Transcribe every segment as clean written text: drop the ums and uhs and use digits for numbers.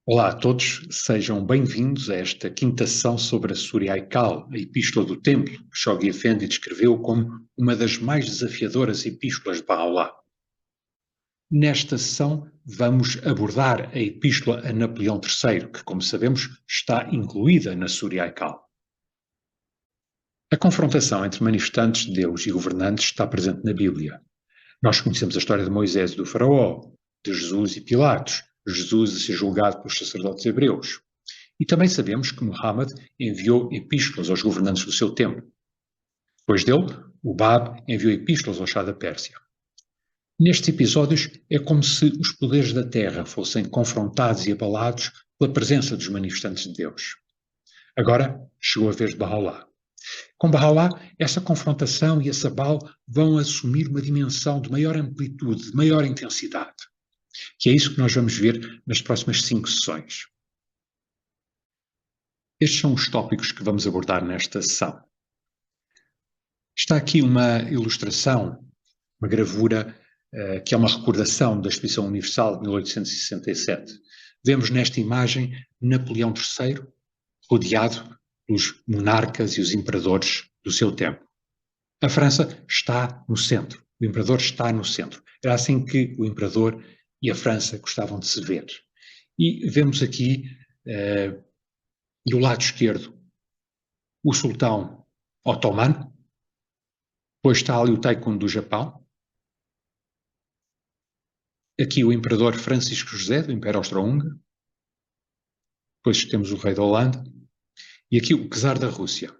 Olá a todos, sejam bem-vindos a esta quinta sessão sobre a Surah Al-Kal, a Epístola do Templo, que Shoghi Effendi descreveu como uma das mais desafiadoras epístolas de Baha'u'lláh. Nesta sessão vamos abordar a Epístola a Napoleão III, que, como sabemos, está incluída na Surah Al-Kal. A confrontação entre manifestantes de Deus e governantes está presente na Bíblia. Nós conhecemos a história de Moisés e do faraó, de Jesus e Pilatos, Jesus a ser julgado pelos sacerdotes hebreus. E também sabemos que Muhammad enviou epístolas aos governantes do seu tempo. Depois dele, o Bab enviou epístolas ao Shah da Pérsia. Nestes episódios é como se os poderes da terra fossem confrontados e abalados pela presença dos manifestantes de Deus. Agora chegou a vez de Baha'u'lláh. Com Baha'u'lláh, essa confrontação e esse abalo vão assumir uma dimensão de maior amplitude, de maior intensidade. Que é isso que nós vamos ver nas próximas 5 sessões. Estes são os tópicos que vamos abordar nesta sessão. Está aqui uma ilustração, uma gravura, que é uma recordação da Exposição Universal de 1867. Vemos nesta imagem Napoleão III rodeado pelos monarcas e os imperadores do seu tempo. A França está no centro, o imperador está no centro. Era assim que o imperador e a França gostavam de se ver. E vemos aqui, do lado esquerdo, o sultão otomano, depois está ali o Taikun do Japão, aqui o imperador Francisco José, do Império Austro-Húngaro, depois temos o rei da Holanda, e aqui o czar da Rússia,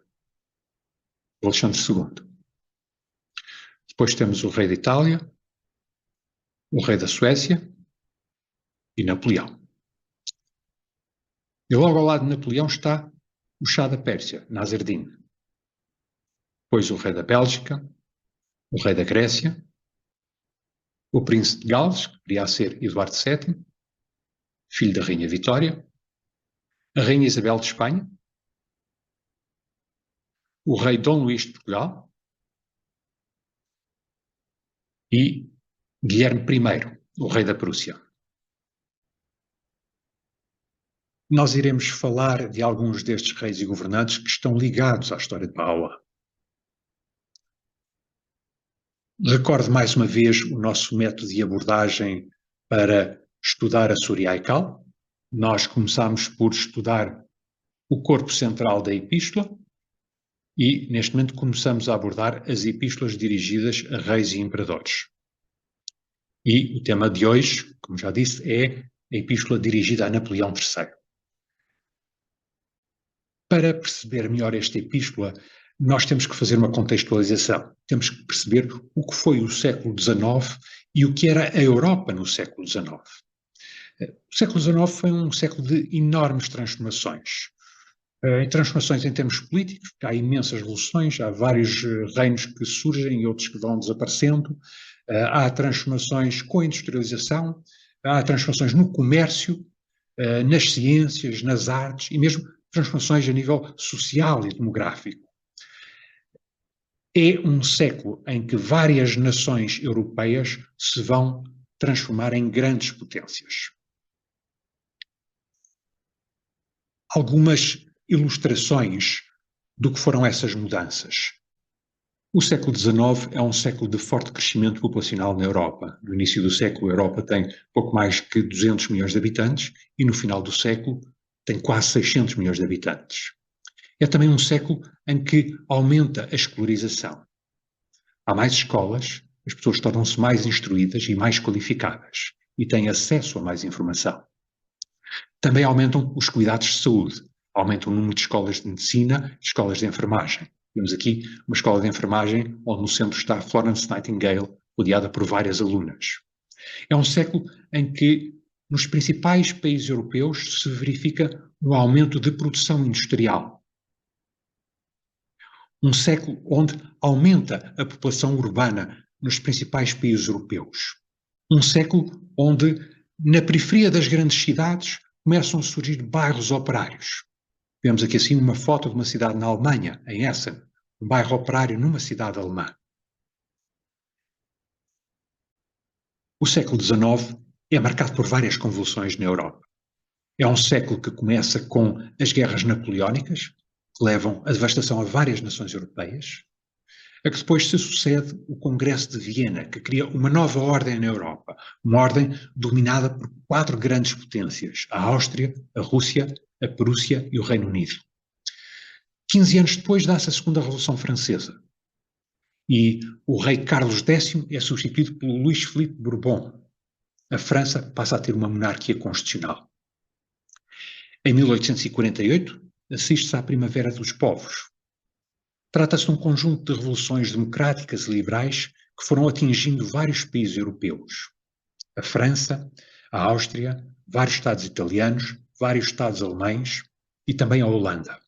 Alexandre II. Depois temos o rei da Itália, o rei da Suécia e Napoleão. E logo ao lado de Napoleão está o Shah da Pérsia, Nasser-Din. Depois o rei da Bélgica, o rei da Grécia, o príncipe de Gales, que viria a ser Eduardo VII, filho da rainha Vitória, a rainha Isabel de Espanha, o rei Dom Luís de Portugal e Guilherme I, o rei da Prússia. Nós iremos falar de alguns destes reis e governantes que estão ligados à história de Baha'u'lláh. Recorde mais uma vez o nosso método de abordagem para estudar a Surah Al-Kal. Nós começamos por estudar o corpo central da epístola e, neste momento, começamos a abordar as epístolas dirigidas a reis e imperadores. E o tema de hoje, como já disse, é a epístola dirigida a Napoleão III. Para perceber melhor esta epístola, nós temos que fazer uma contextualização. Temos que perceber o que foi o século XIX e o que era a Europa no século XIX. O século XIX foi um século de enormes transformações. Transformações em termos políticos, há imensas revoluções, há vários reinos que surgem e outros que vão desaparecendo, há transformações com a industrialização, há transformações no comércio, nas ciências, nas artes e mesmo transformações a nível social e demográfico. É um século em que várias nações europeias se vão transformar em grandes potências. Algumas ilustrações do que foram essas mudanças. O século XIX é um século de forte crescimento populacional na Europa. No início do século, a Europa tem pouco mais que 200 milhões de habitantes e no final do século tem quase 600 milhões de habitantes. É também um século em que aumenta a escolarização. Há mais escolas, as pessoas tornam-se mais instruídas e mais qualificadas e têm acesso a mais informação. Também aumentam os cuidados de saúde, aumenta o número de escolas de medicina e escolas de enfermagem. Temos aqui uma escola de enfermagem onde no centro está Florence Nightingale, rodeada por várias alunas. É um século em que nos principais países europeus se verifica um aumento de produção industrial. Um século onde aumenta a população urbana nos principais países europeus. Um século onde, na periferia das grandes cidades, começam a surgir bairros operários. Vemos aqui assim uma foto de uma cidade na Alemanha, em Essen, um bairro operário numa cidade alemã. O século XIX é marcado por várias convulsões na Europa. É um século que começa com as guerras napoleónicas, que levam a devastação a várias nações europeias, a que depois se sucede o Congresso de Viena, que cria uma nova ordem na Europa, uma ordem dominada por 4 grandes potências, a Áustria, a Rússia, a Prússia e o Reino Unido. 15 anos depois dá-se a Segunda Revolução Francesa e o rei Carlos X é substituído pelo Luís Filipe Bourbon. A França passa a ter uma monarquia constitucional. Em 1848, assiste-se à Primavera dos Povos. Trata-se de um conjunto de revoluções democráticas e liberais que foram atingindo vários países europeus. A França, a Áustria, vários Estados italianos, vários Estados alemães e também a Holanda.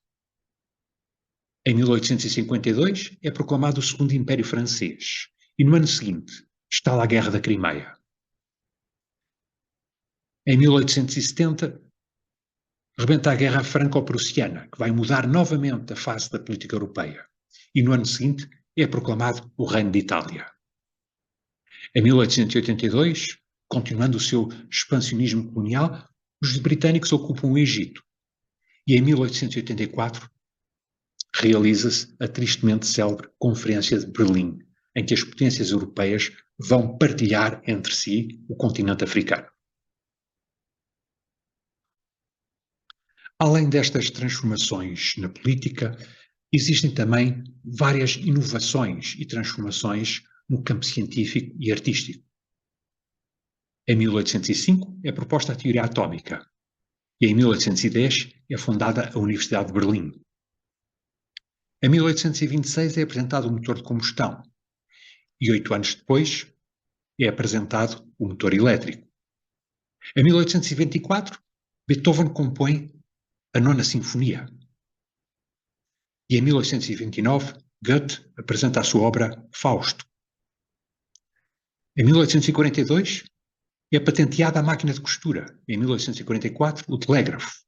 Em 1852 é proclamado o Segundo Império Francês e no ano seguinte estala a Guerra da Crimeia. Em 1870 rebenta a Guerra Franco-Prussiana, que vai mudar novamente a face da política europeia. E no ano seguinte é proclamado o Reino de Itália. Em 1882, continuando o seu expansionismo colonial, os britânicos ocupam o Egito. E em 1884 realiza-se a tristemente célebre Conferência de Berlim, em que as potências europeias vão partilhar entre si o continente africano. Além destas transformações na política, existem também várias inovações e transformações no campo científico e artístico. Em 1805 é proposta a teoria atómica e em 1810 é fundada a Universidade de Berlim. Em 1826 é apresentado o motor de combustão e 8 anos depois é apresentado o motor elétrico. Em 1824, Beethoven compõe a Nona Sinfonia. E em 1829, Goethe apresenta a sua obra Fausto. Em 1842, é patenteada a máquina de costura. Em 1844, o telégrafo.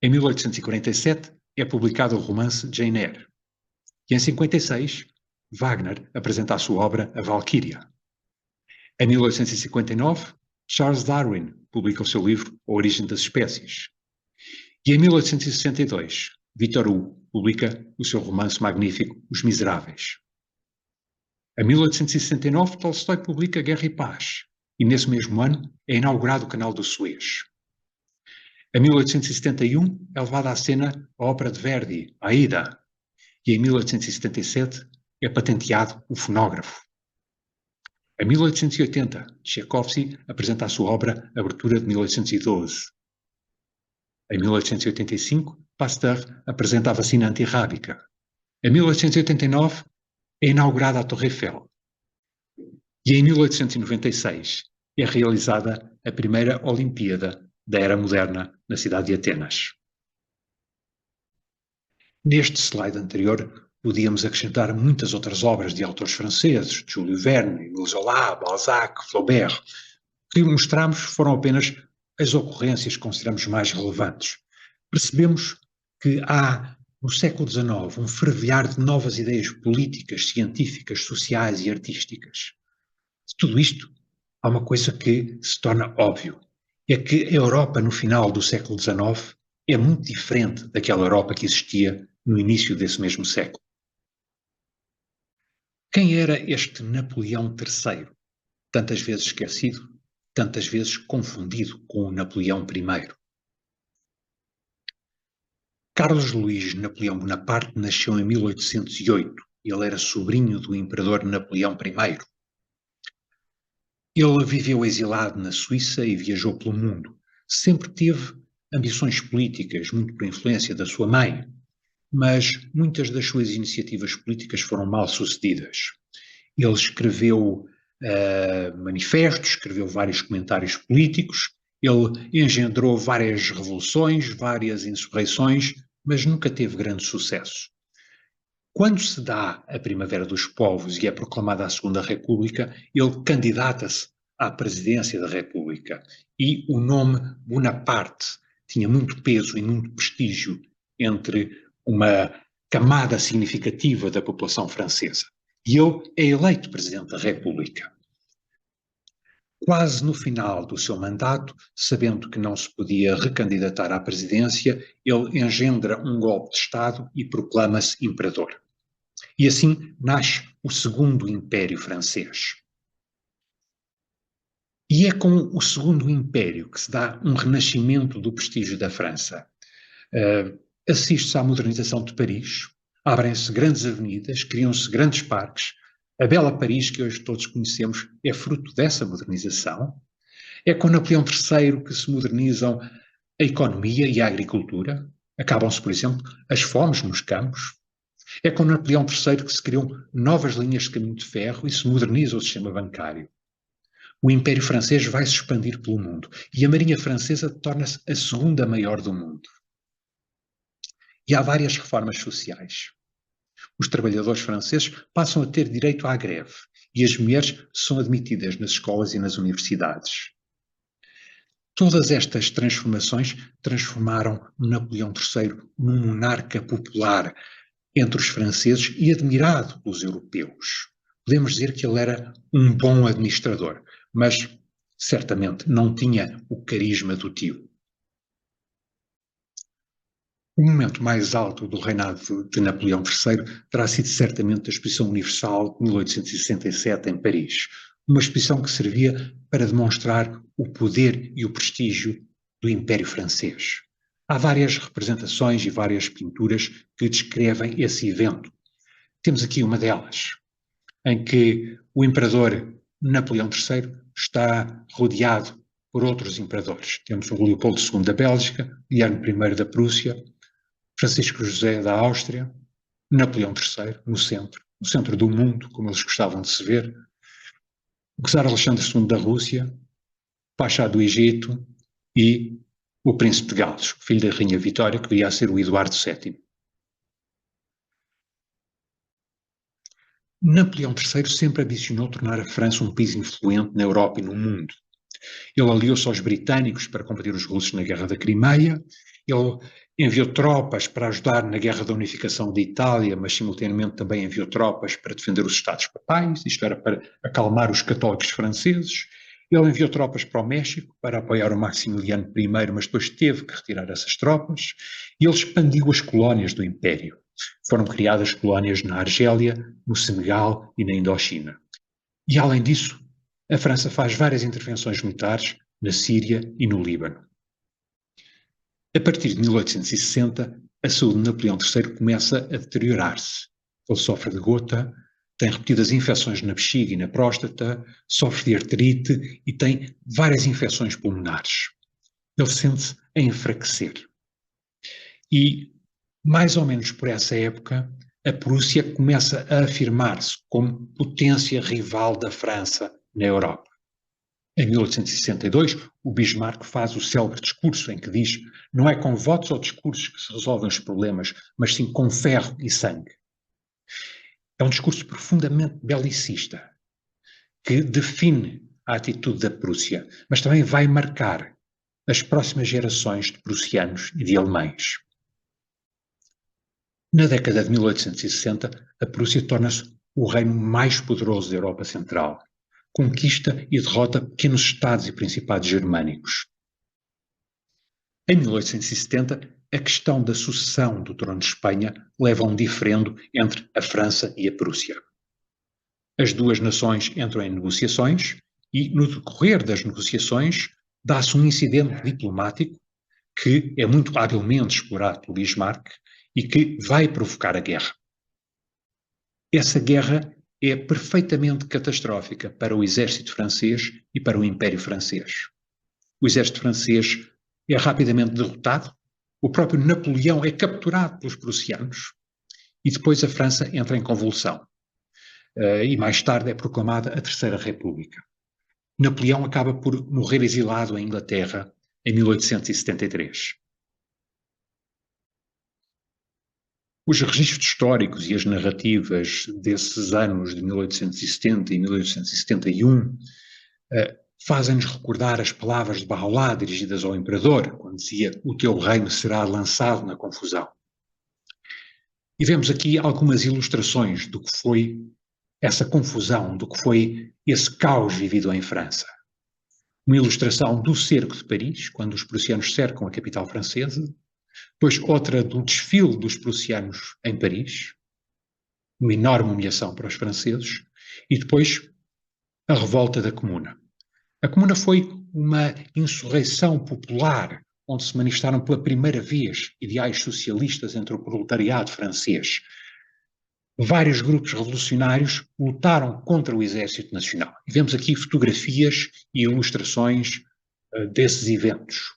Em 1847, é publicado o romance Jane Eyre. E em 56, Wagner apresenta a sua obra A Valquíria. Em 1859, Charles Darwin publica o seu livro A Origem das Espécies. E em 1862, Victor Hugo publica o seu romance magnífico Os Miseráveis. Em 1869, Tolstói publica Guerra e Paz, e nesse mesmo ano é inaugurado o Canal do Suez. Em 1871 é levada à cena a ópera de Verdi, Aida, e em 1877 é patenteado o fonógrafo. Em 1880, Tchaikovsky apresenta a sua obra Abertura de 1812. Em 1885, Pasteur apresenta a vacina antirrábica. Em 1889, é inaugurada a Torre Eiffel. E em 1896 é realizada a primeira Olimpíada da Era Moderna na cidade de Atenas. Neste slide anterior, podíamos acrescentar muitas outras obras de autores franceses, de Júlio Verne, Émile Zola, Balzac, Flaubert. O que mostramos foram apenas as ocorrências que consideramos mais relevantes. Percebemos que há, no século XIX, um fervilhar de novas ideias políticas, científicas, sociais e artísticas. De tudo isto, há uma coisa que se torna óbvio. É que a Europa, no final do século XIX, é muito diferente daquela Europa que existia no início desse mesmo século. Quem era este Napoleão III, tantas vezes esquecido, tantas vezes confundido com o Napoleão I? Carlos Luís Napoleão Bonaparte nasceu em 1808 e ele era sobrinho do imperador Napoleão I. Ele viveu exilado na Suíça e viajou pelo mundo. Sempre teve ambições políticas, muito por influência da sua mãe, mas muitas das suas iniciativas políticas foram mal sucedidas. Ele escreveu manifestos, escreveu vários comentários políticos, ele engendrou várias revoluções, várias insurreições, mas nunca teve grande sucesso. Quando se dá a Primavera dos Povos e é proclamada a Segunda República, ele candidata-se à presidência da República e o nome Bonaparte tinha muito peso e muito prestígio entre uma camada significativa da população francesa. E ele é eleito presidente da República. Quase no final do seu mandato, sabendo que não se podia recandidatar à presidência, ele engendra um golpe de Estado e proclama-se imperador. E assim nasce o Segundo Império Francês. E é com o Segundo Império que se dá um renascimento do prestígio da França. Assiste-se à modernização de Paris, abrem-se grandes avenidas, criam-se grandes parques. A bela Paris que hoje todos conhecemos é fruto dessa modernização. É com Napoleão III que se modernizam a economia e a agricultura. Acabam-se, por exemplo, as fomes nos campos. É com Napoleão III que se criam novas linhas de caminho de ferro e se moderniza o sistema bancário. O Império Francês vai se expandir pelo mundo e a Marinha Francesa torna-se a segunda maior do mundo. E há várias reformas sociais. Os trabalhadores franceses passam a ter direito à greve e as mulheres são admitidas nas escolas e nas universidades. Todas estas transformações transformaram Napoleão III num monarca popular entre os franceses e admirado pelos europeus. Podemos dizer que ele era um bom administrador, mas certamente não tinha o carisma do tio. O momento mais alto do reinado de Napoleão III terá sido certamente a Exposição Universal de 1867 em Paris, uma exposição que servia para demonstrar o poder e o prestígio do Império Francês. Há várias representações e várias pinturas que descrevem esse evento. Temos aqui uma delas, em que o imperador Napoleão III está rodeado por outros imperadores. Temos o Leopoldo II da Bélgica, Guilherme I da Prússia, Francisco José da Áustria, Napoleão III no centro do mundo, como eles gostavam de se ver, o czar Alexandre II da Rússia, Pachá do Egito e o príncipe de Gales, filho da rainha Vitória, que viria a ser o Eduardo VII. Napoleão III sempre ambicionou tornar a França um país influente na Europa e no mundo. Ele aliou-se aos britânicos para combater os russos na Guerra da Crimeia, ele enviou tropas para ajudar na Guerra da Unificação de Itália, mas simultaneamente também enviou tropas para defender os Estados Papais, isto era para acalmar os católicos franceses. Ele enviou tropas para o México para apoiar o Maximiliano I, mas depois teve que retirar essas tropas, e ele expandiu as colónias do Império. Foram criadas colónias na Argélia, no Senegal e na Indochina. E além disso, a França faz várias intervenções militares na Síria e no Líbano. A partir de 1860, a saúde de Napoleão III começa a deteriorar-se. Ele sofre de gota, tem repetidas infecções na bexiga e na próstata, sofre de artrite e tem várias infecções pulmonares. Ele sente-se a enfraquecer. E, mais ou menos por essa época, a Prússia começa a afirmar-se como potência rival da França na Europa. Em 1862, o Bismarck faz o célebre discurso em que diz: não é com votos ou discursos que se resolvem os problemas, mas sim com ferro e sangue. É um discurso profundamente belicista, que define a atitude da Prússia, mas também vai marcar as próximas gerações de prussianos e de alemães. Na década de 1860, a Prússia torna-se o reino mais poderoso da Europa Central. Conquista e derrota pequenos estados e principados germânicos. Em 1870, a questão da sucessão do trono de Espanha leva a um diferendo entre a França e a Prússia. As duas nações entram em negociações e, no decorrer das negociações, dá-se um incidente diplomático que é muito habilmente explorado pelo Bismarck e que vai provocar a guerra. Essa guerra é perfeitamente catastrófica para o exército francês e para o Império Francês. O exército francês é rapidamente derrotado, o próprio Napoleão é capturado pelos prussianos e depois a França entra em convulsão. E mais tarde é proclamada a Terceira República. Napoleão acaba por morrer exilado em Inglaterra em 1873. Os registros históricos e as narrativas desses anos de 1870 e 1871 fazem-nos recordar as palavras de Baha'u'lláh dirigidas ao imperador, quando dizia: o teu reino será lançado na confusão. E vemos aqui algumas ilustrações do que foi essa confusão, do que foi esse caos vivido em França. uma ilustração do cerco de Paris, quando os prussianos cercam a capital francesa, depois outra do desfile dos prussianos em Paris, uma enorme humilhação para os franceses, e depois a revolta da Comuna. A Comuna foi uma insurreição popular, onde se manifestaram pela primeira vez ideais socialistas entre o proletariado francês. Vários grupos revolucionários lutaram contra o Exército Nacional. E vemos aqui fotografias e ilustrações desses eventos.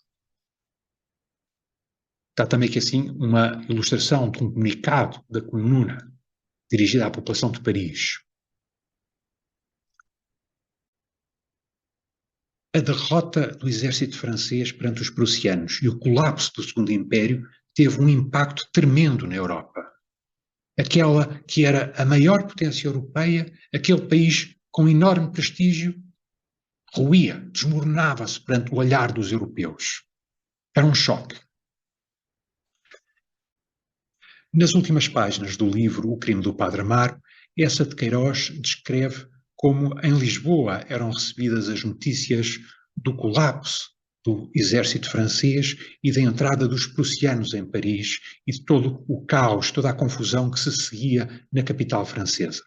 Está também aqui assim uma ilustração de um comunicado da Comuna, dirigida à população de Paris. A derrota do exército francês perante os prussianos e o colapso do Segundo Império teve um impacto tremendo na Europa. Aquela que era a maior potência europeia, aquele país com enorme prestígio, ruía, desmoronava-se perante o olhar dos europeus. Era um choque. Nas últimas páginas do livro O Crime do Padre Amaro, Eça de Queiroz descreve como em Lisboa eram recebidas as notícias do colapso do exército francês e da entrada dos prussianos em Paris e de todo o caos, toda a confusão que se seguia na capital francesa.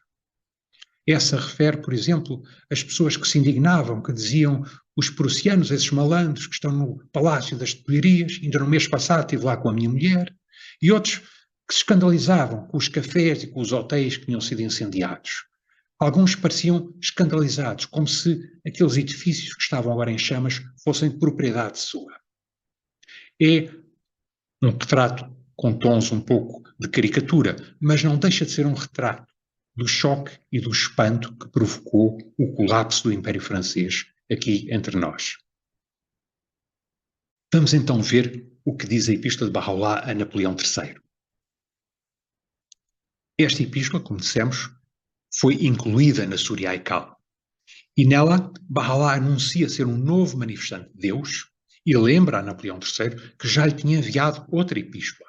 Essa refere, por exemplo, as pessoas que se indignavam, que diziam os prussianos, esses malandros que estão no Palácio das Tulherias, ainda no mês passado estive lá com a minha mulher, e outros que se escandalizavam com os cafés e com os hotéis que tinham sido incendiados. Alguns pareciam escandalizados, como se aqueles edifícios que estavam agora em chamas fossem de propriedade sua. É um retrato com tons um pouco de caricatura, mas não deixa de ser um retrato do choque e do espanto que provocou o colapso do Império Francês aqui entre nós. Vamos então ver o que diz a Epístola de Baha'u'lláh a Napoleão III. Esta epístola, como dissemos, foi incluída na Surah Al-Kahf. E nela, Baha'u'lláh anuncia ser um novo manifestante de Deus e lembra a Napoleão III que já lhe tinha enviado outra epístola.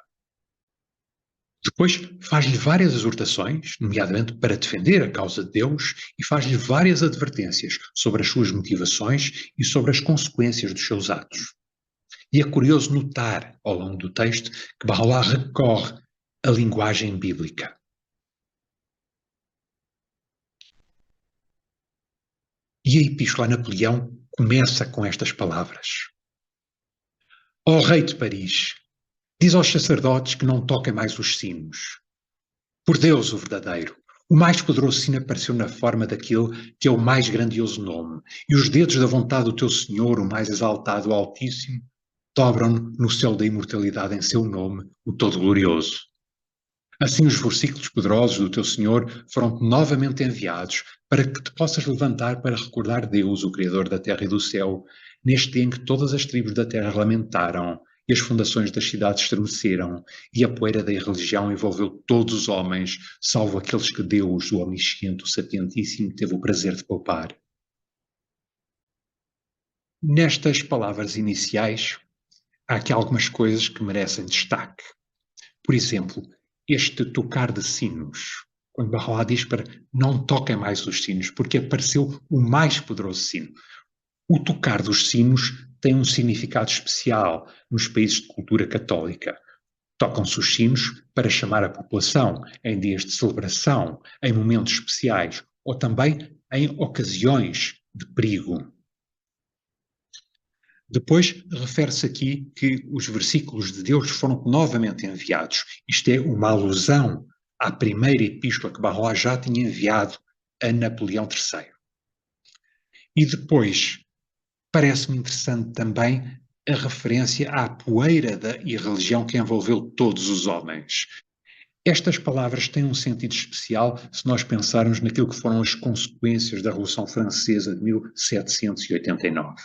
Depois faz-lhe várias exortações, nomeadamente para defender a causa de Deus, e faz-lhe várias advertências sobre as suas motivações e sobre as consequências dos seus atos. E é curioso notar, ao longo do texto, que Baha'u'lláh recorre à linguagem bíblica. E a Epístola a Napoleão começa com estas palavras. Ó Rei de Paris, diz aos sacerdotes que não toquem mais os sinos. Por Deus, o verdadeiro, o mais poderoso sino apareceu na forma daquele que é o mais grandioso nome, e os dedos da vontade do teu Senhor, o mais exaltado, o Altíssimo, dobram no céu da imortalidade em seu nome, o Todo-Glorioso. Assim os versículos poderosos do teu Senhor foram novamente enviados para que te possas levantar para recordar Deus, o Criador da terra e do céu, neste dia em que todas as tribos da terra lamentaram e as fundações das cidades estremeceram e a poeira da irreligião envolveu todos os homens, salvo aqueles que Deus, o Omnisciente, o Sapientíssimo, teve o prazer de poupar. Nestas palavras iniciais, há aqui algumas coisas que merecem destaque. Por exemplo, este tocar de sinos, quando Baha'u'lláh diz para não toquem mais os sinos, porque apareceu o mais poderoso sino. O tocar dos sinos tem um significado especial nos países de cultura católica. Tocam-se os sinos para chamar a população em dias de celebração, em momentos especiais ou também em ocasiões de perigo. Depois, refere-se aqui que os versículos de Deus foram novamente enviados. Isto é uma alusão à primeira epístola que Baha'u'lláh já tinha enviado a Napoleão III. E depois, parece-me interessante também a referência à poeira da irreligião que envolveu todos os homens. Estas palavras têm um sentido especial se nós pensarmos naquilo que foram as consequências da Revolução Francesa de 1789.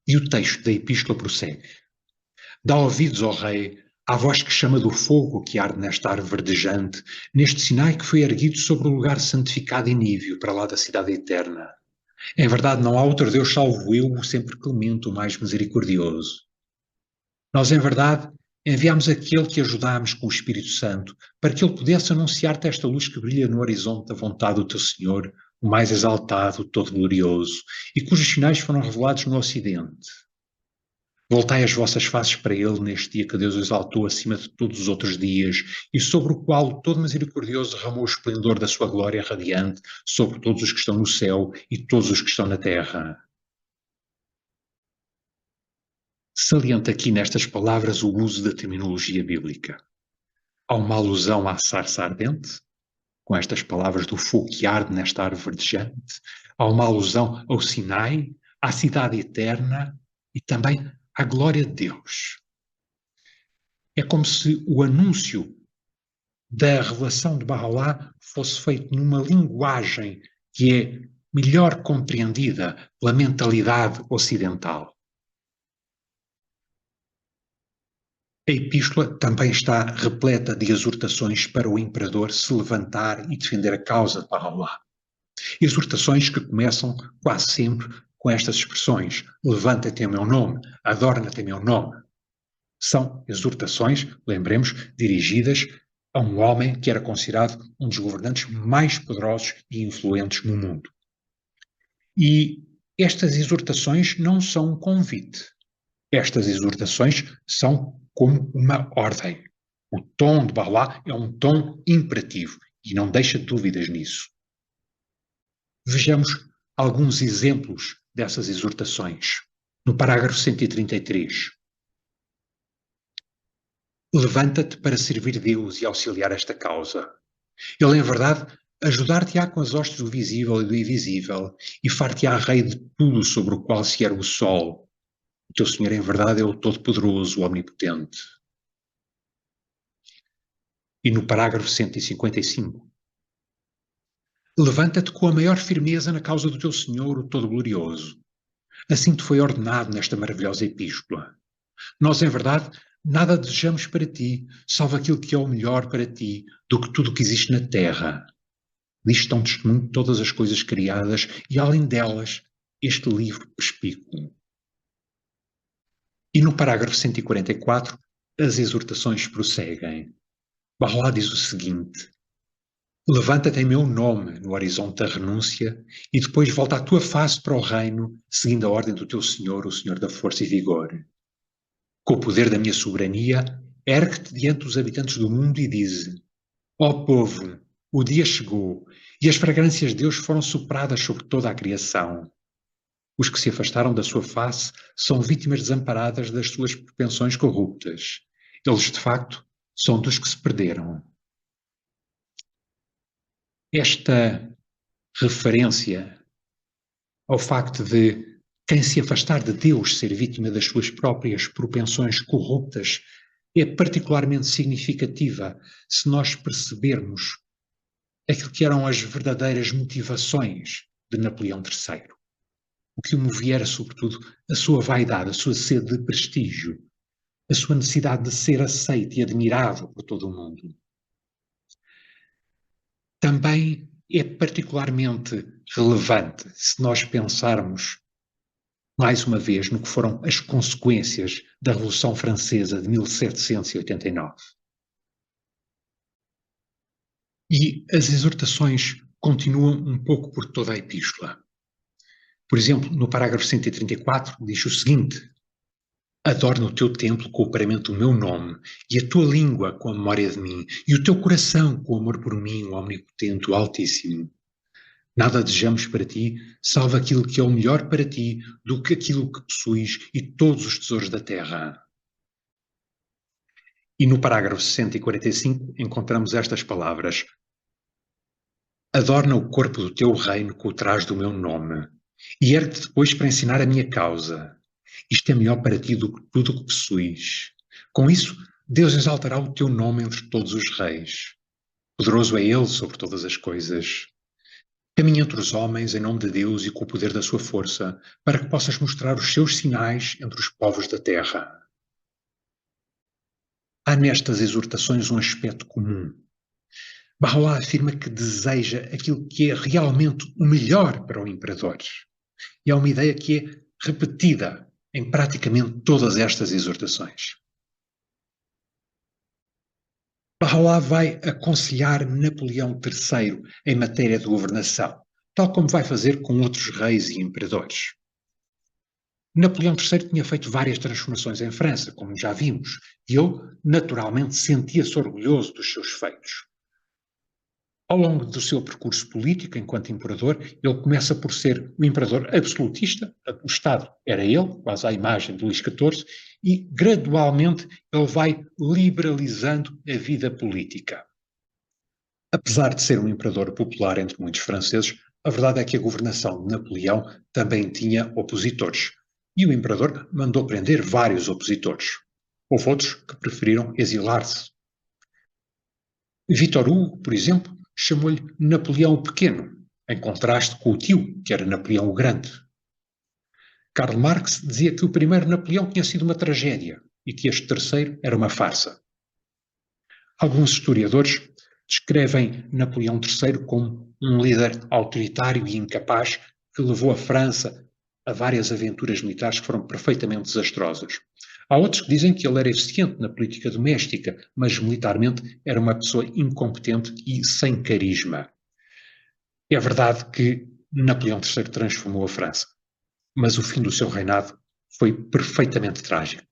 E o texto da epístola prossegue. Dá ouvidos ao rei, à voz que chama do fogo que arde nesta árvore verdejante, neste Sinai que foi erguido sobre o lugar santificado e níveo, para lá da cidade eterna. Em verdade não há outro Deus salvo eu, o sempre clemente, o mais misericordioso. Nós, em verdade, enviámos aquele que ajudámos com o Espírito Santo, para que ele pudesse anunciar-te esta luz que brilha no horizonte da vontade do teu Senhor, o mais exaltado, o todo-glorioso, e cujos sinais foram revelados no Ocidente. Voltai as vossas faces para ele neste dia que Deus exaltou acima de todos os outros dias e sobre o qual o todo misericordioso derramou o esplendor da sua glória radiante sobre todos os que estão no céu e todos os que estão na terra. Salienta aqui nestas palavras o uso da terminologia bíblica. Há uma alusão à sarça ardente, com estas palavras do fogo que arde nesta árvore verdejante. Há uma alusão ao Sinai, à cidade eterna e também à glória de Deus. É como se o anúncio da revelação de Bahá'u'lláh fosse feito numa linguagem que é melhor compreendida pela mentalidade ocidental. A epístola também está repleta de exortações para o imperador se levantar e defender a causa de Bahá'u'lláh. Exortações que começam quase sempre com estas expressões: levanta-te em meu nome, adorna-te em meu nome. São exortações, lembremos, dirigidas a um homem que era considerado um dos governantes mais poderosos e influentes no mundo. E estas exortações não são um convite. Estas exortações são como uma ordem. O tom de Bahá'u'lláh é um tom imperativo e não deixa dúvidas nisso. Vejamos alguns exemplos dessas exortações. No parágrafo 133. Levanta-te para servir Deus e auxiliar esta causa. Ele, em verdade, ajudar-te-á com as hostes do visível e do invisível, e far-te-á rei de tudo sobre o qual se ergue o sol. O teu Senhor, em verdade, é o Todo-Poderoso, o Omnipotente. E no parágrafo 155. Levanta-te com a maior firmeza na causa do teu Senhor, o Todo-Glorioso. Assim te foi ordenado nesta maravilhosa epístola. Nós, em verdade, nada desejamos para ti, salvo aquilo que é o melhor para ti, do que tudo o que existe na terra. Disto dão testemunho todas as coisas criadas e, além delas, este livro perspícuo. E no parágrafo 144, as exortações prosseguem. Bahá'u'lláh diz o seguinte: levanta-te em meu nome no horizonte da renúncia e depois volta a tua face para o reino, seguindo a ordem do teu Senhor, o Senhor da força e vigor. Com o poder da minha soberania, ergue-te diante dos habitantes do mundo e dize: ó povo, o dia chegou e as fragrâncias de Deus foram sopradas sobre toda a criação. Os que se afastaram da sua face são vítimas desamparadas das suas propensões corruptas. Eles, de facto, são dos que se perderam. Esta referência ao facto de quem se afastar de Deus ser vítima das suas próprias propensões corruptas é particularmente significativa se nós percebermos aquilo que eram as verdadeiras motivações de Napoleão III. O que o movia era, sobretudo, a sua vaidade, a sua sede de prestígio, a sua necessidade de ser aceito e admirado por todo o mundo. Também é particularmente relevante se nós pensarmos, mais uma vez, no que foram as consequências da Revolução Francesa de 1789. E as exortações continuam um pouco por toda a epístola. Por exemplo, no parágrafo 134 diz o seguinte: adorna o teu templo com o paramento do meu nome, e a tua língua com a memória de mim, e o teu coração com o amor por mim, o Omnipotente, o Altíssimo. Nada desejamos para ti, salvo aquilo que é o melhor para ti, do que aquilo que possuis e todos os tesouros da terra. E no parágrafo 145 encontramos estas palavras: adorna o corpo do teu reino com o traje do meu nome, e ergue-te depois para ensinar a minha causa. Isto é melhor para ti do que tudo o que possuis. Com isso, Deus exaltará o teu nome entre todos os reis. Poderoso é Ele sobre todas as coisas. Caminha entre os homens em nome de Deus e com o poder da sua força, para que possas mostrar os seus sinais entre os povos da terra. Há nestas exortações um aspecto comum. Bahá'u'lláh afirma que deseja aquilo que é realmente o melhor para o imperador. E é uma ideia que é repetida em praticamente todas estas exortações. Bahá'u'lláh vai aconselhar Napoleão III em matéria de governação, tal como vai fazer com outros reis e imperadores. Napoleão III tinha feito várias transformações em França, como já vimos, e ele, naturalmente, sentia-se orgulhoso dos seus feitos. Ao longo do seu percurso político enquanto imperador, ele começa por ser um imperador absolutista, o Estado era ele, quase à imagem de Luís XIV, e gradualmente ele vai liberalizando a vida política. Apesar de ser um imperador popular entre muitos franceses, a verdade é que a governação de Napoleão também tinha opositores, e o imperador mandou prender vários opositores. Houve outros que preferiram exilar-se. Victor Hugo, por exemplo, chamou-lhe Napoleão o Pequeno, em contraste com o tio, que era Napoleão o Grande. Karl Marx dizia que o primeiro Napoleão tinha sido uma tragédia e que este terceiro era uma farsa. Alguns historiadores descrevem Napoleão III como um líder autoritário e incapaz que levou a França a várias aventuras militares que foram perfeitamente desastrosas. Há outros que dizem que ele era eficiente na política doméstica, mas militarmente era uma pessoa incompetente e sem carisma. É verdade que Napoleão III transformou a França, mas o fim do seu reinado foi perfeitamente trágico.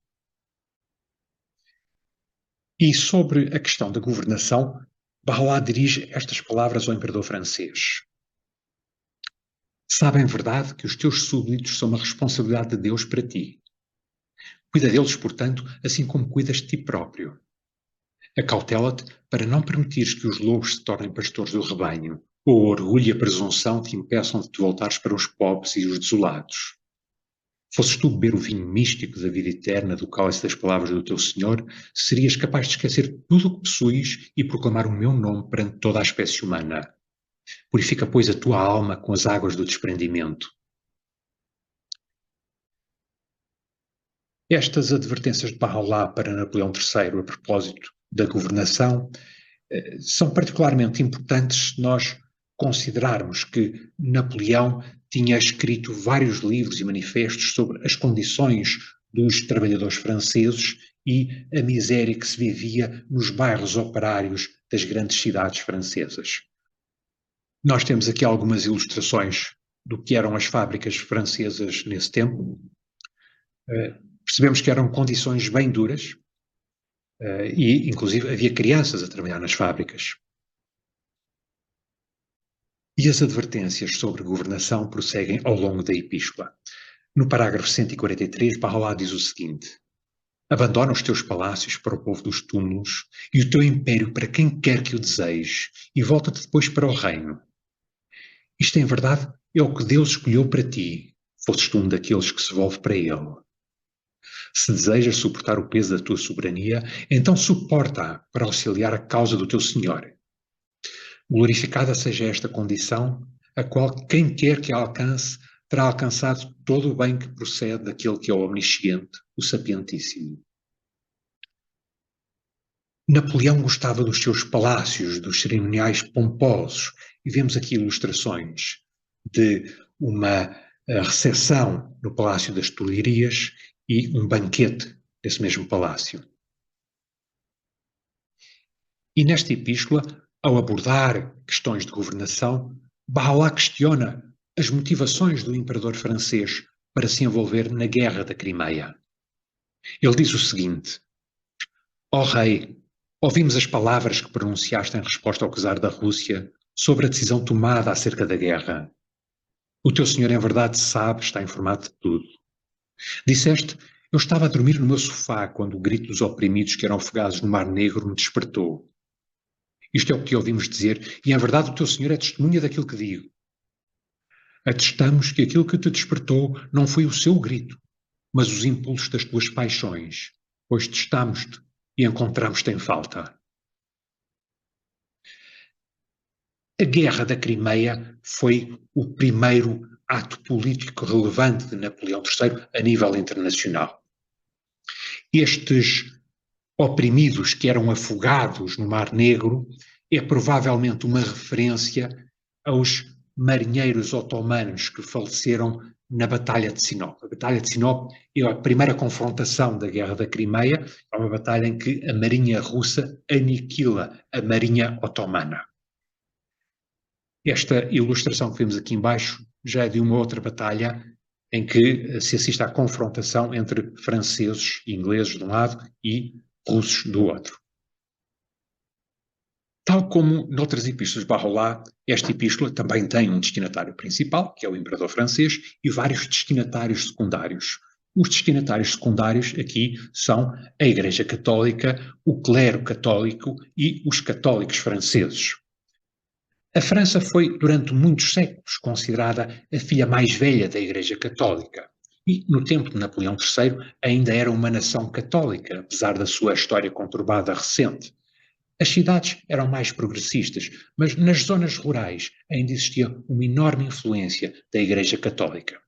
E sobre a questão da governação, Barlas dirige estas palavras ao imperador francês. Sabe em verdade que os teus súbditos são uma responsabilidade de Deus para ti. Cuida deles, portanto, assim como cuidas de ti próprio. Acautela-te para não permitires que os lobos se tornem pastores do rebanho, ou o orgulho e a presunção te impeçam de te voltares para os pobres e os desolados. Fosses tu beber o vinho místico da vida eterna do cálice das palavras do teu Senhor, serias capaz de esquecer tudo o que possuis e proclamar o meu nome perante toda a espécie humana. Purifica, pois, a tua alma com as águas do desprendimento. Estas advertências de Barlas para Napoleão III a propósito da governação são particularmente importantes se nós considerarmos que Napoleão tinha escrito vários livros e manifestos sobre as condições dos trabalhadores franceses e a miséria que se vivia nos bairros operários das grandes cidades francesas. Nós temos aqui algumas ilustrações do que eram as fábricas francesas nesse tempo. Percebemos que eram condições bem duras e, inclusive, havia crianças a trabalhar nas fábricas. E as advertências sobre governação prosseguem ao longo da epístola. No parágrafo 143, Barlas diz o seguinte: abandona os teus palácios para o povo dos túmulos e o teu império para quem quer que o deseje, e volta-te depois para o reino. Isto, em verdade, é o que Deus escolheu para ti, fosses tu um daqueles que se volve para Ele. Se desejas suportar o peso da tua soberania, então suporta-a para auxiliar a causa do teu Senhor. Glorificada seja esta condição, a qual quem quer que a alcance terá alcançado todo o bem que procede daquele que é o omnisciente, o sapientíssimo. Napoleão gostava dos seus palácios, dos cerimoniais pomposos, e vemos aqui ilustrações de uma recepção no Palácio das Tulherias e um banquete nesse mesmo palácio. E nesta epístola, ao abordar questões de governação, Barlas questiona as motivações do imperador francês para se envolver na Guerra da Crimeia. Ele diz o seguinte: ó rei, ouvimos as palavras que pronunciaste em resposta ao czar da Rússia sobre a decisão tomada acerca da guerra. O teu senhor, em verdade, sabe, está informado de tudo. Disseste: eu estava a dormir no meu sofá quando o grito dos oprimidos que eram afogados no Mar Negro me despertou. Isto é o que ouvimos dizer, e em verdade o teu senhor é testemunha daquilo que digo. Atestamos que aquilo que te despertou não foi o seu grito, mas os impulsos das tuas paixões, pois testámos-te e encontramos-te em falta. A Guerra da Crimeia foi o primeiro ato político relevante de Napoleão III a nível internacional. Estes oprimidos que eram afogados no Mar Negro é provavelmente uma referência aos marinheiros otomanos que faleceram na Batalha de Sinop. A Batalha de Sinop é a primeira confrontação da Guerra da Crimeia, é uma batalha em que a marinha russa aniquila a marinha otomana. Esta ilustração que vemos aqui embaixo já é de uma outra batalha em que se assiste à confrontação entre franceses e ingleses de um lado e russos do outro. Tal como noutras epístolas de Baha'u'lláh, esta epístola também tem um destinatário principal, que é o imperador francês, e vários destinatários secundários. Os destinatários secundários aqui são a Igreja Católica, o clero católico e os católicos franceses. A França foi, durante muitos séculos, considerada a filha mais velha da Igreja Católica. E, no tempo de Napoleão III, ainda era uma nação católica, apesar da sua história conturbada recente. As cidades eram mais progressistas, mas nas zonas rurais ainda existia uma enorme influência da Igreja Católica.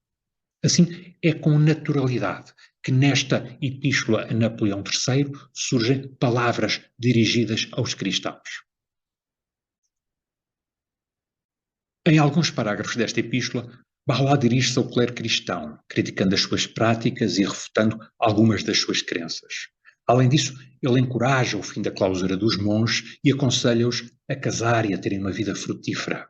Assim, é com naturalidade que nesta epístola a Napoleão III surgem palavras dirigidas aos cristãos. Em alguns parágrafos desta epístola, Baha'u'lláh dirige-se ao clero cristão, criticando as suas práticas e refutando algumas das suas crenças. Além disso, ele encoraja o fim da clausura dos monges e aconselha-os a casar e a terem uma vida frutífera.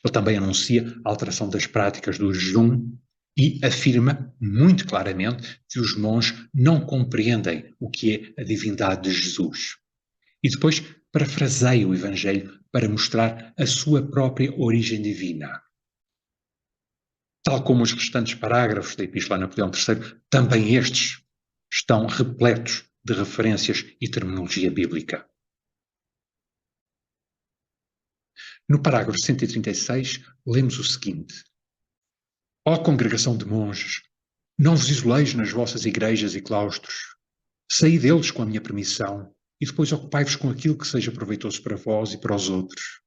Ele também anuncia a alteração das práticas do jejum e afirma muito claramente que os monges não compreendem o que é a divindade de Jesus. E depois parafraseia o Evangelho para mostrar a sua própria origem divina. Tal como os restantes parágrafos da Epístola a Napoleão III, também estes estão repletos de referências e terminologia bíblica. No parágrafo 136, lemos o seguinte: Ó congregação de monges, não vos isoleis nas vossas igrejas e claustros. Saí deles com a minha permissão e depois ocupai-vos com aquilo que seja proveitoso para vós e para os outros.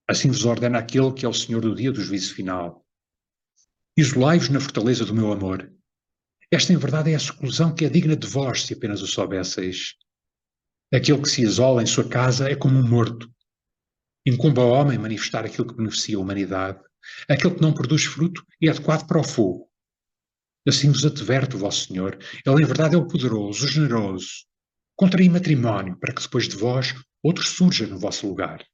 Assim vos ordena aquele que é o Senhor do dia do juízo final. Isolai-vos na fortaleza do meu amor. Esta, em verdade, é a exclusão que é digna de vós, se apenas o soubesseis. Aquele que se isola em sua casa é como um morto. Incumbe ao homem manifestar aquilo que beneficia a humanidade. Aquele que não produz fruto é adequado para o fogo. Assim vos adverte o vosso Senhor. Ele, em verdade, é o poderoso, o generoso. Contraí matrimónio, para que depois de vós outro surja no vosso lugar.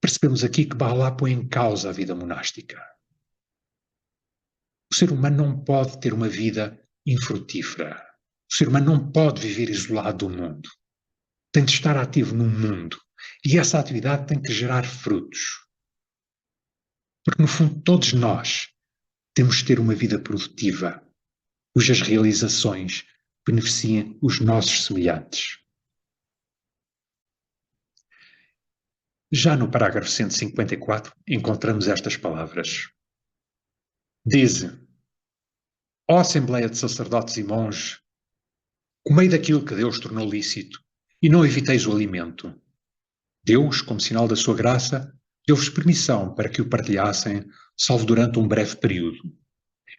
Percebemos aqui que Baha'u'lláh põe em causa a vida monástica. O ser humano não pode ter uma vida infrutífera. O ser humano não pode viver isolado do mundo. Tem de estar ativo no mundo. E essa atividade tem que gerar frutos. Porque, no fundo, todos nós temos de ter uma vida produtiva, cujas realizações beneficiem os nossos semelhantes. Já no parágrafo 154, encontramos estas palavras. Diz: Ó Assembleia de Sacerdotes e Monges, comei daquilo que Deus tornou lícito e não eviteis o alimento. Deus, como sinal da sua graça, deu-vos permissão para que o partilhassem, salvo durante um breve período.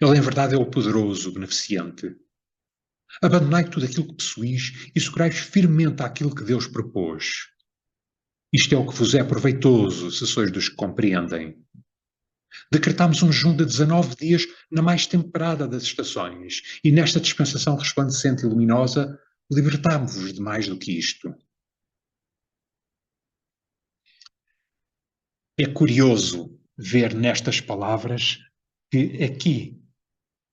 Ele, em verdade, é o poderoso, o beneficente. Abandonai tudo aquilo que possuís e segurai-vos firmemente àquilo que Deus propôs. Isto é o que vos é proveitoso, se sois dos que compreendem. Decretámos um jejum de 19 dias na mais temperada das estações, e nesta dispensação resplandecente e luminosa, libertámos-vos de mais do que isto. É curioso ver nestas palavras que aqui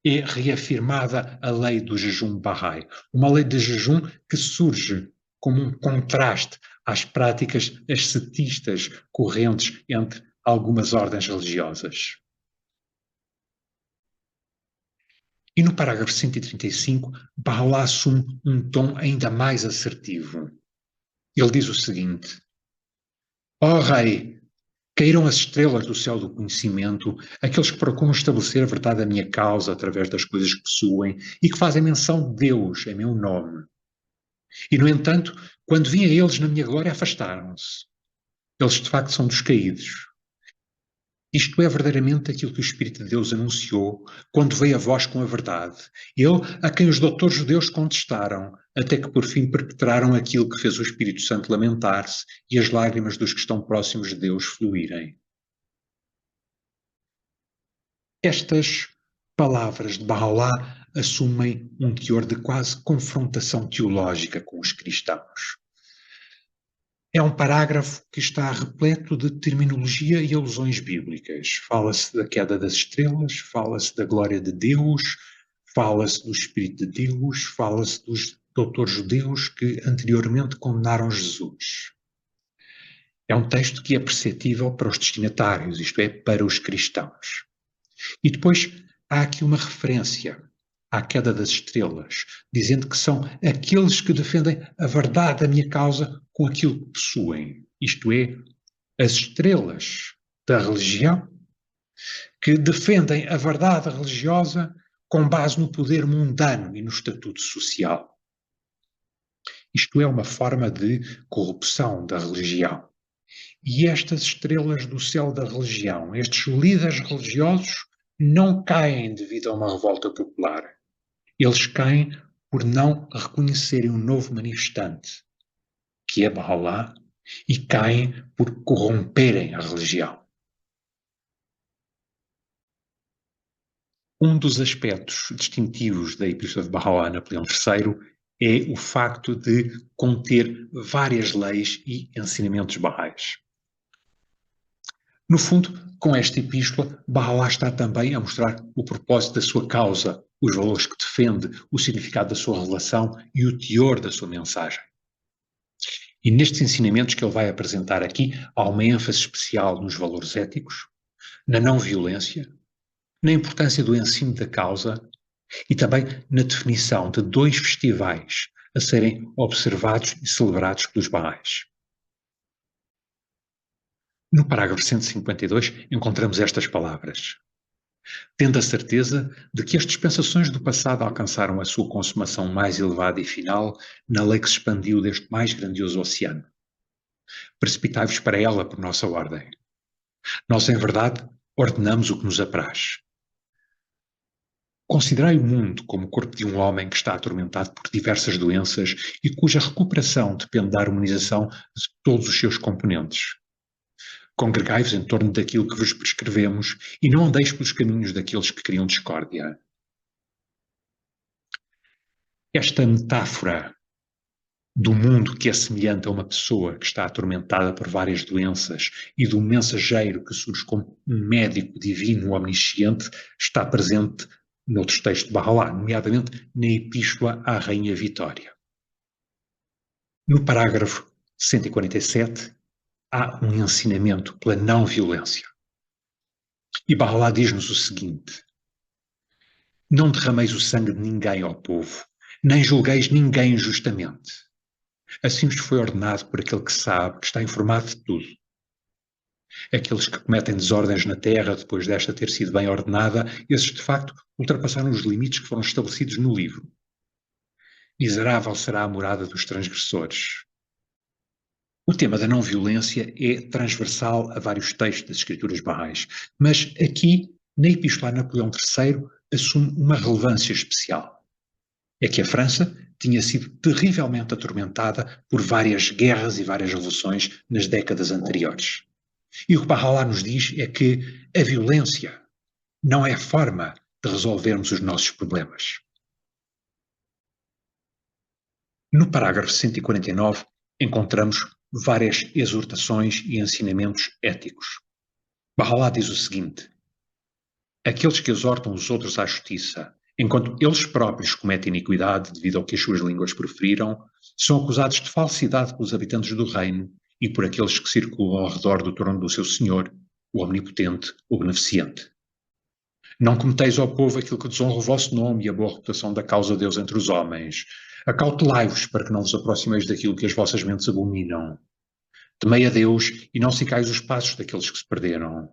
é reafirmada a lei do jejum Bahá'í, uma lei de jejum que surge como um contraste às práticas ascetistas correntes entre algumas ordens religiosas. E no parágrafo 135, Baha'u'lláh assume um tom ainda mais assertivo. Ele diz o seguinte: Ó Rei, caíram as estrelas do céu do conhecimento, aqueles que procuram estabelecer a verdade da minha causa através das coisas que possuem e que fazem menção de Deus em meu nome. E, no entanto, quando vim a eles na minha glória, afastaram-se. Eles, de facto, são dos caídos. Isto é verdadeiramente aquilo que o Espírito de Deus anunciou quando veio a vós com a verdade. Ele, a quem os doutores judeus contestaram, até que por fim perpetraram aquilo que fez o Espírito Santo lamentar-se e as lágrimas dos que estão próximos de Deus fluírem. Estas palavras de Baha'u'lláh assumem um teor de quase confrontação teológica com os cristãos. É um parágrafo que está repleto de terminologia e alusões bíblicas. Fala-se da queda das estrelas, fala-se da glória de Deus, fala-se do Espírito de Deus, fala-se dos doutores judeus que anteriormente condenaram Jesus. É um texto que é perceptível para os destinatários, isto é, para os cristãos. E depois há aqui uma referência à queda das estrelas, dizendo que são aqueles que defendem a verdade da minha causa com aquilo que possuem, isto é, as estrelas da religião, que defendem a verdade religiosa com base no poder mundano e no estatuto social. Isto é uma forma de corrupção da religião. E estas estrelas do céu da religião, estes líderes religiosos, não caem devido a uma revolta popular. Eles caem por não reconhecerem um novo manifestante, que é Bahá'u'lláh, e caem por corromperem a religião. Um dos aspectos distintivos da Epístola de Bahá'u'lláh a Napoleão III é o facto de conter várias leis e ensinamentos bahá'ís. No fundo, com esta epístola, Bahá'u'lláh está também a mostrar o propósito da sua causa, os valores que defende, o significado da sua revelação e o teor da sua mensagem. E nestes ensinamentos que ele vai apresentar aqui, há uma ênfase especial nos valores éticos, na não violência, na importância do ensino da causa e também na definição de 2 festivais a serem observados e celebrados pelos bahá'ís. No parágrafo 152 encontramos estas palavras: tendo a certeza de que as dispensações do passado alcançaram a sua consumação mais elevada e final na lei que se expandiu deste mais grandioso oceano. Precipitai-vos para ela por nossa ordem. Nós, em verdade, ordenamos o que nos apraz. Considerai o mundo como o corpo de um homem que está atormentado por diversas doenças e cuja recuperação depende da harmonização de todos os seus componentes. Congregai-vos em torno daquilo que vos prescrevemos e não andeis pelos caminhos daqueles que criam discórdia. Esta metáfora do mundo que é semelhante a uma pessoa que está atormentada por várias doenças e do mensageiro que surge como um médico divino omnisciente está presente noutros textos de Bahá'u'lláh, nomeadamente na Epístola à Rainha Vitória. No parágrafo 147 há um ensinamento pela não violência. E Bahá'u'lláh diz-nos o seguinte: não derrameis o sangue de ninguém ao povo, nem julgueis ninguém injustamente. Assim vos foi ordenado por aquele que sabe, que está informado de tudo. Aqueles que cometem desordens na terra depois desta ter sido bem ordenada, esses de facto ultrapassaram os limites que foram estabelecidos no livro. Miserável será a morada dos transgressores. O tema da não violência é transversal a vários textos das escrituras bahá'ís, mas aqui, na Epístola a Napoleão III, assume uma relevância especial. É que a França tinha sido terrivelmente atormentada por várias guerras e várias revoluções nas décadas anteriores. E o que Bahá'u'lláh nos diz é que a violência não é a forma de resolvermos os nossos problemas. No parágrafo 149 encontramos várias exortações e ensinamentos éticos. Bahá'u'lláh diz o seguinte: aqueles que exortam os outros à justiça, enquanto eles próprios cometem iniquidade devido ao que as suas línguas proferiram, são acusados de falsidade pelos habitantes do reino e por aqueles que circulam ao redor do trono do seu Senhor, o Omnipotente, o Beneficente. Não cometeis ao povo aquilo que desonra o vosso nome e a boa reputação da causa de Deus entre os homens. Acautelai-vos para que não vos aproximeis daquilo que as vossas mentes abominam. Temei a Deus e não sigais os passos daqueles que se perderam.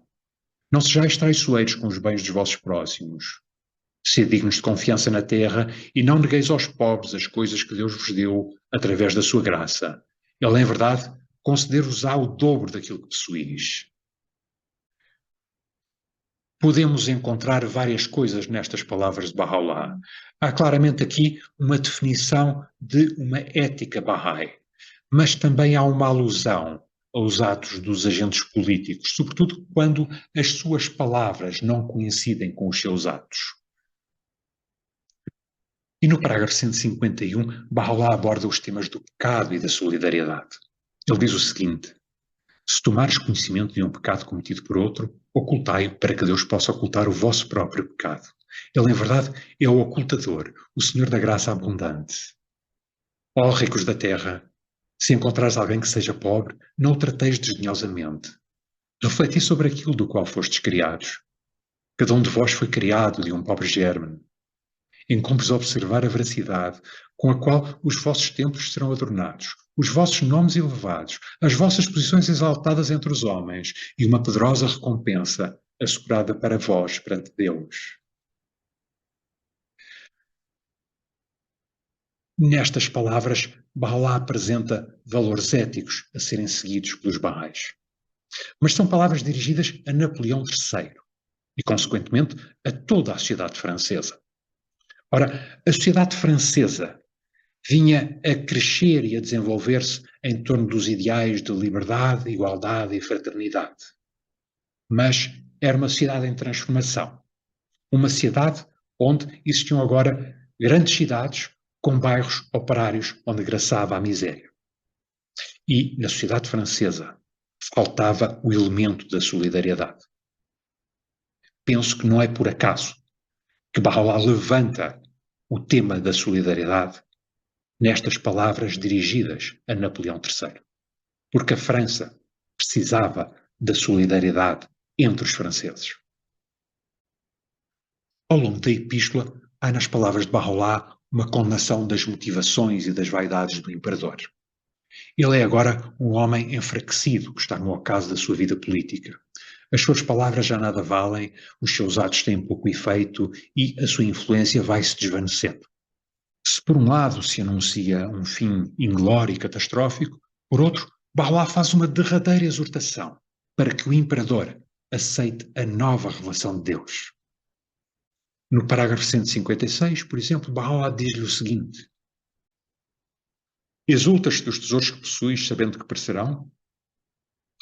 Não sejais traiçoeiros com os bens dos vossos próximos. Sede dignos de confiança na terra e não negueis aos pobres as coisas que Deus vos deu através da sua graça. Ele, em verdade, conceder-vos-á o dobro daquilo que possuís. Podemos encontrar várias coisas nestas palavras de Bahá'u'lláh. Há claramente aqui uma definição de uma ética bahá'í, mas também há uma alusão aos atos dos agentes políticos, sobretudo quando as suas palavras não coincidem com os seus atos. E no parágrafo 151, Bahá'u'lláh aborda os temas do pecado e da solidariedade. Ele diz o seguinte: se tomares conhecimento de um pecado cometido por outro, ocultai-o para que Deus possa ocultar o vosso próprio pecado. Ele, em verdade, é o ocultador, o Senhor da graça abundante. Ó ricos da terra, se encontrares alguém que seja pobre, não o trateis desdenhosamente. Refleti sobre aquilo do qual fostes criados. Cada um de vós foi criado de um pobre germe. Incumpre-vos observar a veracidade com a qual os vossos templos serão adornados, os vossos nomes elevados, as vossas posições exaltadas entre os homens e uma poderosa recompensa assegurada para vós perante Deus. Nestas palavras, Bahá'u'lláh apresenta valores éticos a serem seguidos pelos Bahá'ís. Mas são palavras dirigidas a Napoleão III e, consequentemente, a toda a sociedade francesa. Ora, a sociedade francesa vinha a crescer e a desenvolver-se em torno dos ideais de liberdade, igualdade e fraternidade. Mas era uma sociedade em transformação. Uma sociedade onde existiam agora grandes cidades com bairros operários onde graçava a miséria. E na sociedade francesa faltava o elemento da solidariedade. Penso que não é por acaso que Bahá'u'lláh levanta o tema da solidariedade nestas palavras dirigidas a Napoleão III, porque a França precisava da solidariedade entre os franceses. Ao longo da epístola, há nas palavras de Bahá'u'lláh uma condenação das motivações e das vaidades do imperador. Ele é agora um homem enfraquecido que está no ocaso da sua vida política. As suas palavras já nada valem, os seus atos têm pouco efeito e a sua influência vai se desvanecendo. Se por um lado se anuncia um fim inglório e catastrófico, por outro, Bahá'u'lláh faz uma derradeira exortação para que o imperador aceite a nova revelação de Deus. No parágrafo 156, por exemplo, Bahá'u'lláh diz-lhe o seguinte: exultas-te dos tesouros que possuis, sabendo que perecerão?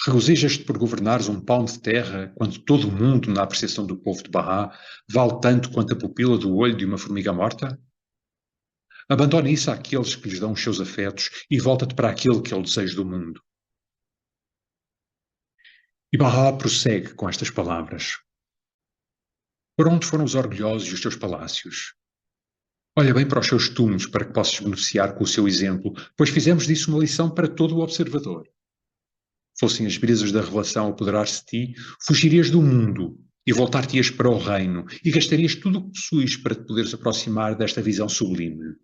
Regozijas-te por governares um palmo de terra, quando todo o mundo, na apreciação do povo de Bahá, vale tanto quanto a pupila do olho de uma formiga morta? Abandona isso àqueles que lhes dão os seus afetos e volta-te para aquele que é o desejo do mundo. E Bahá'u'lláh prossegue com estas palavras: para onde foram os orgulhosos e os teus palácios? Olha bem para os seus túmulos para que possas beneficiar com o seu exemplo, pois fizemos disso uma lição para todo o observador. Fossem as brisas da revelação apoderar-se de ti, fugirias do mundo e voltar-te-ias para o reino e gastarias tudo o que possuis para te poderes aproximar desta visão sublime.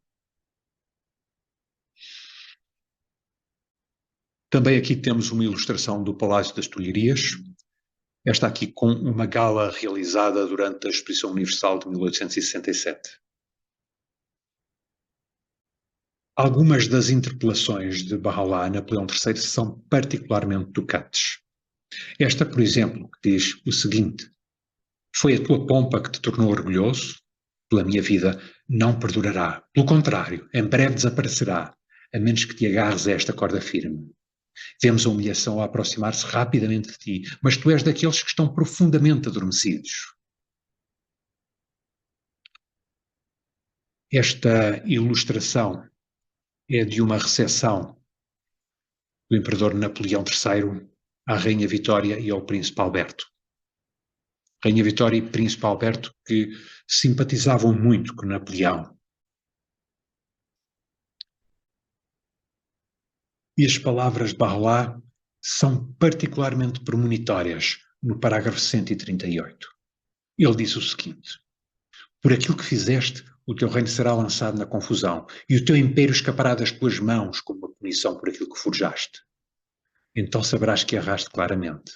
Também aqui temos uma ilustração do Palácio das Tulherias, esta aqui com uma gala realizada durante a Exposição Universal de 1867. Algumas das interpelações de Bahá'u'lláh a Napoleão III são particularmente tocantes. Esta, por exemplo, diz o seguinte: foi a tua pompa que te tornou orgulhoso? Pela minha vida não perdurará. Pelo contrário, em breve desaparecerá, a menos que te agarres a esta corda firme. Vemos a humilhação a aproximar-se rapidamente de ti, mas tu és daqueles que estão profundamente adormecidos. Esta ilustração é de uma recepção do imperador Napoleão III à Rainha Vitória e ao Príncipe Alberto. Rainha Vitória e Príncipe Alberto que simpatizavam muito com Napoleão. E as palavras de Bahá'u'lláh são particularmente premonitórias no parágrafo 138. Ele diz o seguinte: por aquilo que fizeste, o teu reino será lançado na confusão, e o teu império escapará das tuas mãos como uma punição por aquilo que forjaste. Então saberás que erraste claramente.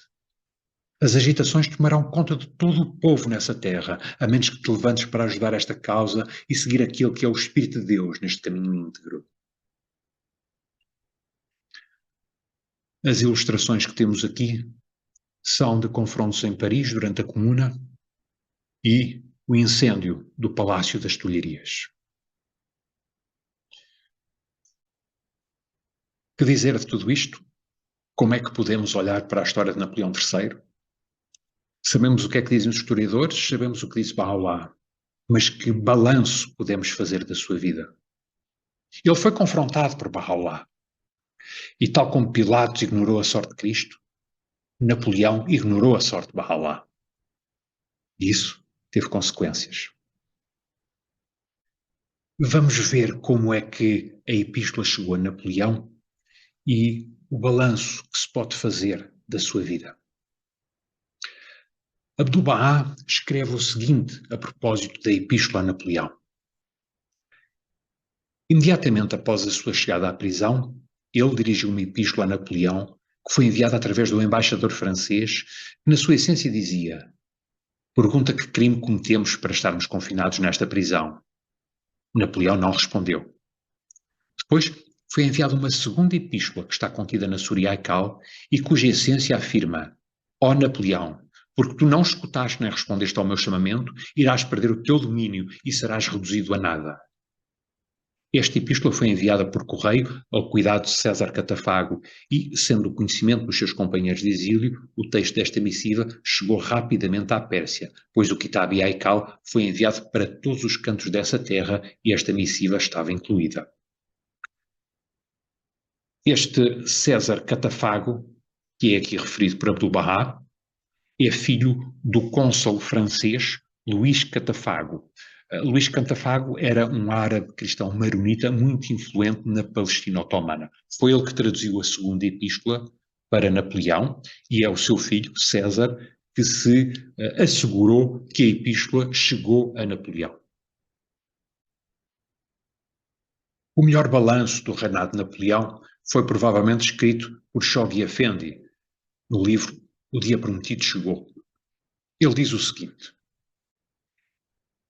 As agitações tomarão conta de todo o povo nessa terra, a menos que te levantes para ajudar esta causa e seguir aquele que é o Espírito de Deus neste caminho íntegro. As ilustrações que temos aqui são de confrontos em Paris durante a Comuna e o incêndio do Palácio das Tulherias. Que dizer de tudo isto? Como é que podemos olhar para a história de Napoleão III? Sabemos o que é que dizem os historiadores, sabemos o que diz Bahá'u'lláh, mas que balanço podemos fazer da sua vida? Ele foi confrontado por Bahá'u'lláh. E tal como Pilatos ignorou a sorte de Cristo, Napoleão ignorou a sorte de Bahá'u'lláh. E isso teve consequências. Vamos ver como é que a epístola chegou a Napoleão e o balanço que se pode fazer da sua vida. Abdu'l-Bahá escreve o seguinte a propósito da epístola a Napoleão. Imediatamente após a sua chegada à prisão, ele dirigiu uma epístola a Napoleão que foi enviada através do embaixador francês, que na sua essência dizia: pergunta que crime cometemos para estarmos confinados nesta prisão. Napoleão não respondeu. Depois foi enviada uma segunda epístola que está contida na Surah Al-Cal e cuja essência afirma: ó Napoleão, porque tu não escutaste nem respondeste ao meu chamamento, irás perder o teu domínio e serás reduzido a nada. Esta epístola foi enviada por correio ao cuidado de César Catafago e, sendo o conhecimento dos seus companheiros de exílio, o texto desta missiva chegou rapidamente à Pérsia, pois o Kitab Aikal foi enviado para todos os cantos dessa terra e esta missiva estava incluída. Este César Catafago, que é aqui referido por Abdu'l-Bahá, é filho do cônsul francês Luís Catafago. Luís Catafago era um árabe cristão maronita muito influente na Palestina otomana. Foi ele que traduziu a segunda epístola para Napoleão e é o seu filho, César, que se assegurou que a epístola chegou a Napoleão. O melhor balanço do reinado de Napoleão foi provavelmente escrito por Shoghi Effendi, no livro O Dia Prometido Chegou. Ele diz o seguinte: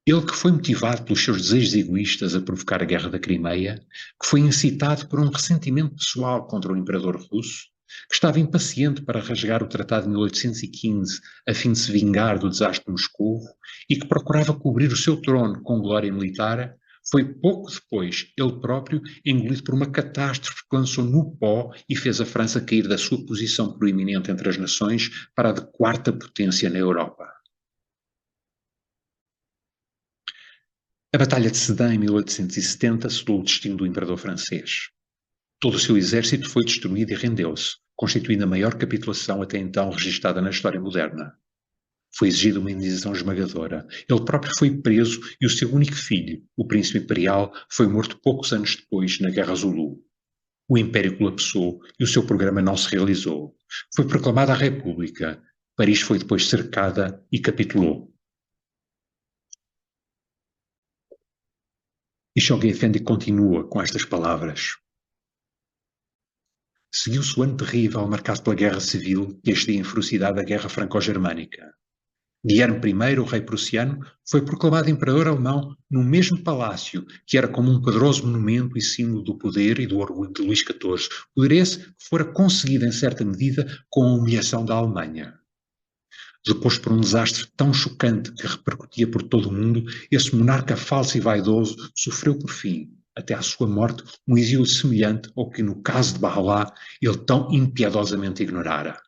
ele que foi motivado pelos seus desejos egoístas a provocar a Guerra da Crimeia, que foi incitado por um ressentimento pessoal contra o imperador russo, que estava impaciente para rasgar o Tratado de 1815 a fim de se vingar do desastre de Moscou e que procurava cobrir o seu trono com glória militar, foi pouco depois ele próprio engolido por uma catástrofe que lançou no pó e fez a França cair da sua posição proeminente entre as nações para a de quarta potência na Europa. A Batalha de Sedan, em 1870, selou o destino do imperador francês. Todo o seu exército foi destruído e rendeu-se, constituindo a maior capitulação até então registada na história moderna. Foi exigida uma indenização esmagadora. Ele próprio foi preso e o seu único filho, o príncipe imperial, foi morto poucos anos depois na Guerra Zulu. O império colapsou e o seu programa não se realizou. Foi proclamada a República. Paris foi depois cercada e capitulou. E Shoghi Effendi continua com estas palavras. Seguiu-se o ano terrível marcado pela Guerra Civil que excedia em ferocidade a Guerra Franco-Germânica. Guilherme I, o rei prussiano, foi proclamado imperador alemão no mesmo palácio, que era como um poderoso monumento e símbolo do poder e do orgulho de Luís XIV. Poder esse que fora conseguido em certa medida com a humilhação da Alemanha. Depois por um desastre tão chocante que repercutia por todo o mundo, esse monarca falso e vaidoso sofreu por fim, até à sua morte, um exílio semelhante ao que, no caso de Bahá'u'lláh, ele tão impiedosamente ignorara.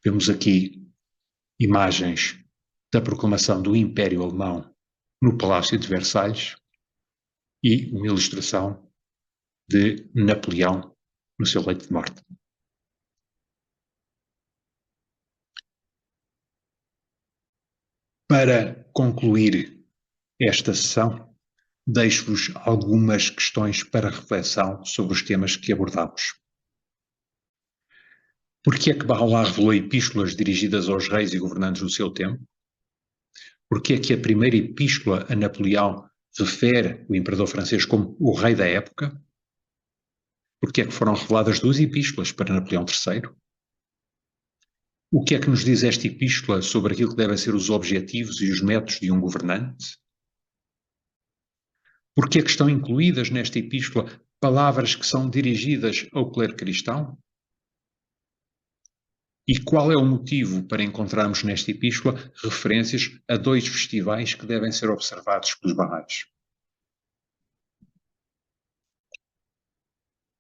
Vemos aqui imagens da proclamação do Império Alemão no Palácio de Versalhes e uma ilustração de Napoleão no seu leito de morte. Para concluir esta sessão, deixo-vos algumas questões para reflexão sobre os temas que abordamos. Por que é que Bahá'u'lláh revelou epístolas dirigidas aos reis e governantes do seu tempo? Por que é que a primeira epístola a Napoleão refere o imperador francês como o rei da época? Por que é que foram reveladas duas epístolas para Napoleão III? O que é que nos diz esta epístola sobre aquilo que devem ser os objetivos e os métodos de um governante? Por que é que estão incluídas nesta epístola palavras que são dirigidas ao clero cristão? E qual é o motivo para encontrarmos nesta epístola referências a dois festivais que devem ser observados pelos barrais?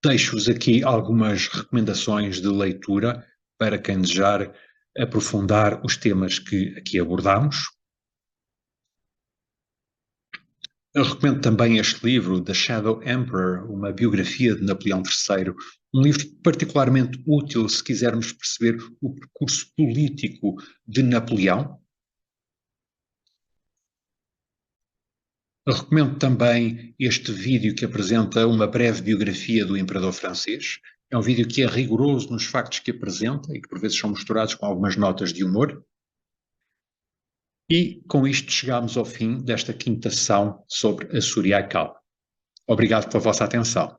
Deixo-vos aqui algumas recomendações de leitura para quem desejar aprofundar os temas que aqui abordamos. Eu recomendo também este livro, The Shadow Emperor, uma biografia de Napoleão III, um livro particularmente útil se quisermos perceber o percurso político de Napoleão. Eu recomendo também este vídeo que apresenta uma breve biografia do imperador francês. É um vídeo que é rigoroso nos factos que apresenta e que por vezes são misturados com algumas notas de humor. E com isto chegamos ao fim desta quinta sessão sobre a Açúria e Cal. Obrigado pela vossa atenção.